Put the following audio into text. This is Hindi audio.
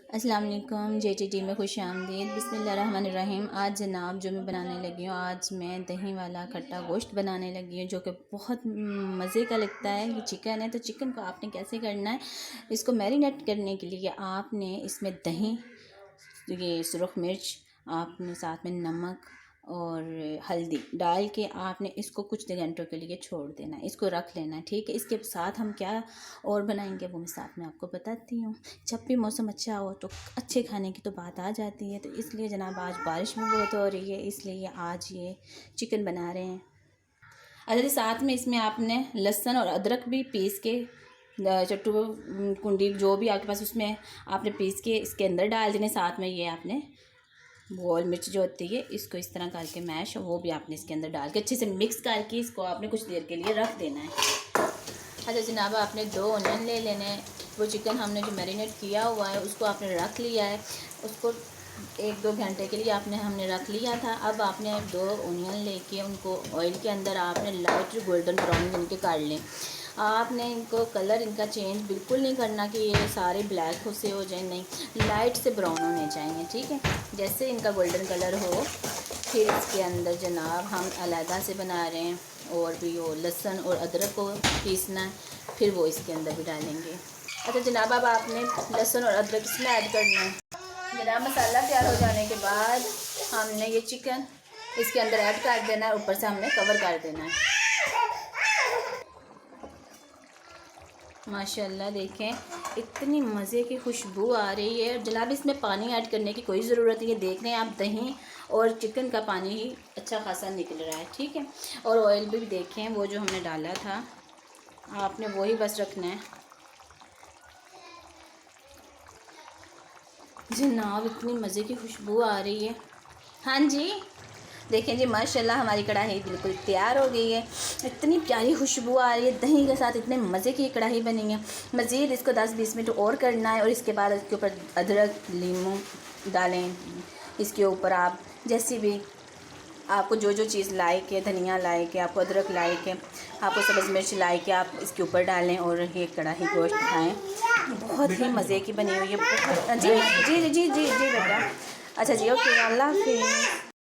अस्सलाम वालेकुम। JTT में खुश आमदीद। बिस्मिल्लाहिर्रहमानिर्रहीम। आज जनाब जो मैं बनाने लगी हूँ, आज मैं दही वाला खट्टा गोश्त बनाने लगी हूँ जो कि बहुत मज़े का लगता है। ये चिकन है, तो चिकन को आपने कैसे करना है, इसको मैरिनेट करने के लिए आपने इसमें दही, ये सुरख मिर्च, आपने साथ में नमक और हल्दी डाल के आपने इसको कुछ घंटों के लिए छोड़ देना है, इसको रख लेना है। ठीक है, इसके साथ हम क्या और बनाएंगे वो मैं साथ में आपको बताती हूँ। जब भी मौसम अच्छा हो तो अच्छे खाने की तो बात आ जाती है, तो इसलिए जनाब आज बारिश भी बहुत हो रही है, इसलिए आज ये चिकन बना रहे हैं। अच्छा जी, साथ में इसमें आपने लहसुन और अदरक भी पीस के चट्टू कुंडी जो भी आपके पास उसमें आपने पीस के इसके अंदर डाल देने। साथ में ये आपने गोल मिर्च जो होती है इसको इस तरह करके मैश वो भी आपने इसके अंदर डाल के अच्छे से मिक्स करके इसको आपने कुछ देर के लिए रख देना है। अच्छा जनाब, आपने 2 ऑनियन ले लेने हैं। वो चिकन हमने जो मैरिनेट किया हुआ है उसको आपने रख लिया है, उसको 1-2 घंटे के लिए हमने रख लिया था। अब आपने 2 ऑनियन लेके उनको ऑयल के अंदर आपने लाइट गोल्डन ब्राउन इनके काट लें। आपने इनको कलर इनका चेंज बिल्कुल नहीं करना कि ये सारे ब्लैक हो से हो जाए, नहीं, लाइट से ब्राउन होने चाहिए। ठीक है, जैसे इनका गोल्डन कलर हो फिर इसके अंदर जनाब हम अलहदा से बना रहे हैं और भी वो लहसुन और अदरक को पीसना है, फिर वो इसके अंदर भी डालेंगे। अच्छा जनाब, अब आपने लहसुन और अदरक इसमें ऐड करना है। जनाब, मसाला तैयार हो जाने के बाद हमने ये चिकन इसके अंदर ऐड कर देना है, ऊपर से हमने कवर कर देना है। माशाल्लाह देखें इतनी मज़े की खुशबू आ रही है। जनाब, इसमें पानी ऐड करने की कोई ज़रूरत नहीं है। देख रहे हैं आप, दही और चिकन का पानी ही अच्छा खासा निकल रहा है। ठीक है, और ऑयल भी देखें वो जो हमने डाला था आपने वही बस रखना है। जनाब, इतनी मज़े की खुशबू आ रही है। हाँ जी, देखें जी, माशाल्लाह हमारी कढ़ाई बिल्कुल तैयार हो गई है। इतनी प्यारी खुशबू आ रही है, दही के साथ इतने मज़े की कढ़ाई बनी है। मज़ीद इसको 10-20 मिनट और करना है और इसके बाद इसके ऊपर अदरक लीमू डालें। इसके ऊपर आप जैसी भी आपको जो चीज़ लाइक है, धनिया लाइक है, आपको अदरक लाइक है, आपको सब्ज़ मिर्च लाइक है, आप इसके ऊपर डालें और ये कढ़ाई गोश्त खाएँ। बहुत ही मज़े की बनी हुई है। बहुत जी जी जी जी जी जी बेटा। अच्छा जी, ओके, अल्लाह हाफ़िज़।